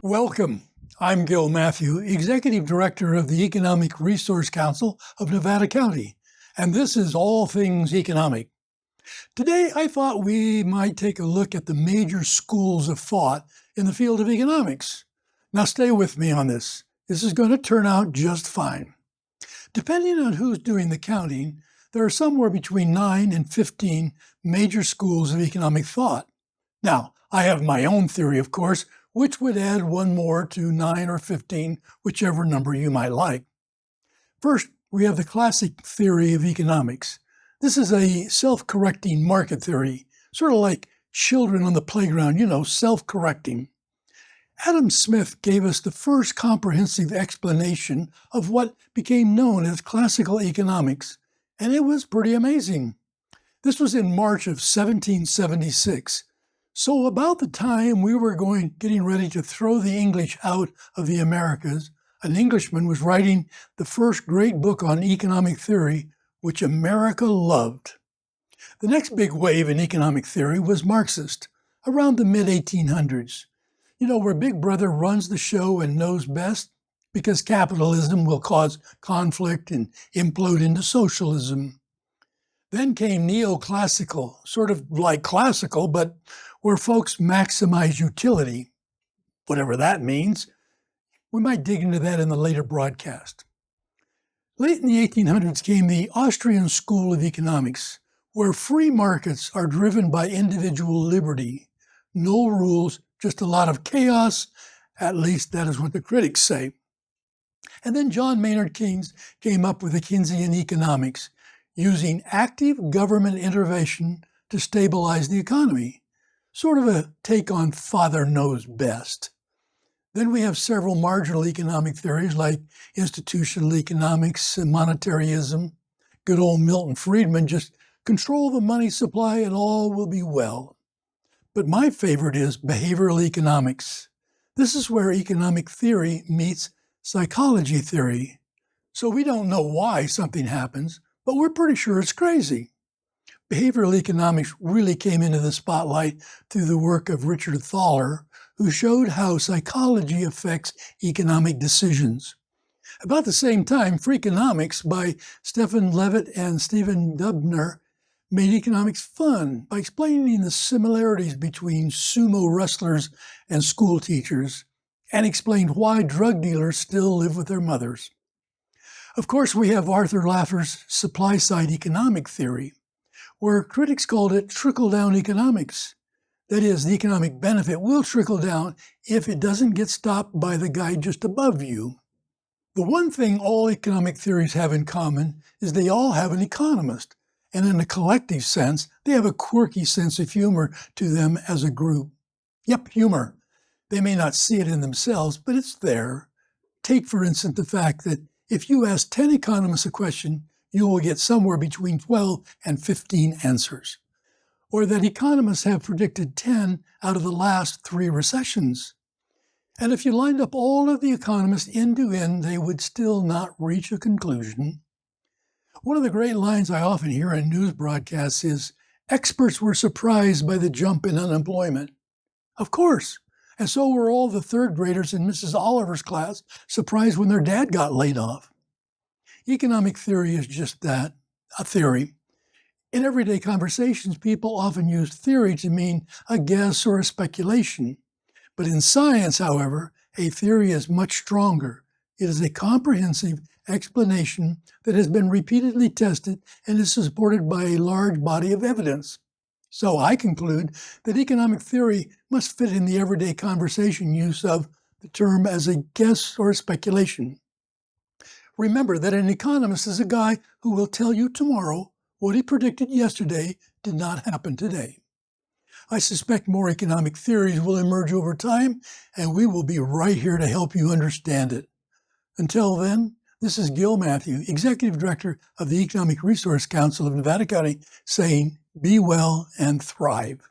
Welcome. I'm Gil Matthew, Executive Director of the Economic Resource Council of Nevada County, and this is All Things Economic. Today, I thought we might take a look at the major schools of thought in the field of economics. Now, stay with me on this. This is going to turn out just fine. Depending on who's doing the counting, there are somewhere between 9 and 15 major schools of economic thought. Now, I have my own theory, of course, which would add one more to 9 or 15, whichever number you might like. First, we have the classic theory of economics. This is a self-correcting market theory, sort of like children on the playground, self-correcting. Adam Smith gave us the first comprehensive explanation of what became known as classical economics, and it was pretty amazing. This was in March of 1776. So about the time we were getting ready to throw the English out of the Americas, an Englishman was writing the first great book on economic theory, which America loved. The next big wave in economic theory was Marxist, around the mid-1800s. Where Big Brother runs the show and knows best, because capitalism will cause conflict and implode into socialism. Then came neoclassical, sort of like classical, but where folks maximize utility, whatever that means. We might dig into that in the later broadcast. Late in the 1800s came the Austrian School of Economics, where free markets are driven by individual liberty. No rules, just a lot of chaos. At least that is what the critics say. And then John Maynard Keynes came up with the Keynesian economics, using active government intervention to stabilize the economy. Sort of a take on Father Knows Best. Then we have several marginal economic theories like institutional economics and monetarism. Good old Milton Friedman, just control the money supply and all will be well. But my favorite is behavioral economics. This is where economic theory meets psychology theory. So we don't know why something happens, but we're pretty sure it's crazy. Behavioral economics really came into the spotlight through the work of Richard Thaler, who showed how psychology affects economic decisions. About the same time, Freakonomics by Stefan Levitt and Stephen Dubner made economics fun by explaining the similarities between sumo wrestlers and school teachers, and explained why drug dealers still live with their mothers. Of course, we have Arthur Laffer's supply-side economic theory, where critics called it trickle-down economics. That is, the economic benefit will trickle down if it doesn't get stopped by the guy just above you. The one thing all economic theories have in common is they all have an economist, and in a collective sense, they have a quirky sense of humor to them as a group. Yep, humor. They may not see it in themselves, but it's there. Take, for instance, the fact that if you ask 10 economists a question, you will get somewhere between 12 and 15 answers. Or that economists have predicted 10 out of the last 3 recessions. And if you lined up all of the economists end to end, they would still not reach a conclusion. One of the great lines I often hear in news broadcasts is, experts were surprised by the jump in unemployment. Of course. And so were all the third graders in Mrs. Oliver's class surprised when their dad got laid off. Economic theory is just that, a theory. In everyday conversations, people often use theory to mean a guess or a speculation. But in science, however, a theory is much stronger. It is a comprehensive explanation that has been repeatedly tested and is supported by a large body of evidence. So I conclude that economic theory must fit in the everyday conversation use of the term as a guess or a speculation. Remember that an economist is a guy who will tell you tomorrow what he predicted yesterday did not happen today. I suspect more economic theories will emerge over time, and we will be right here to help you understand it. Until then, this is Gil Matthew, Executive Director of the Economic Resource Council of Nevada County, saying, be well and thrive.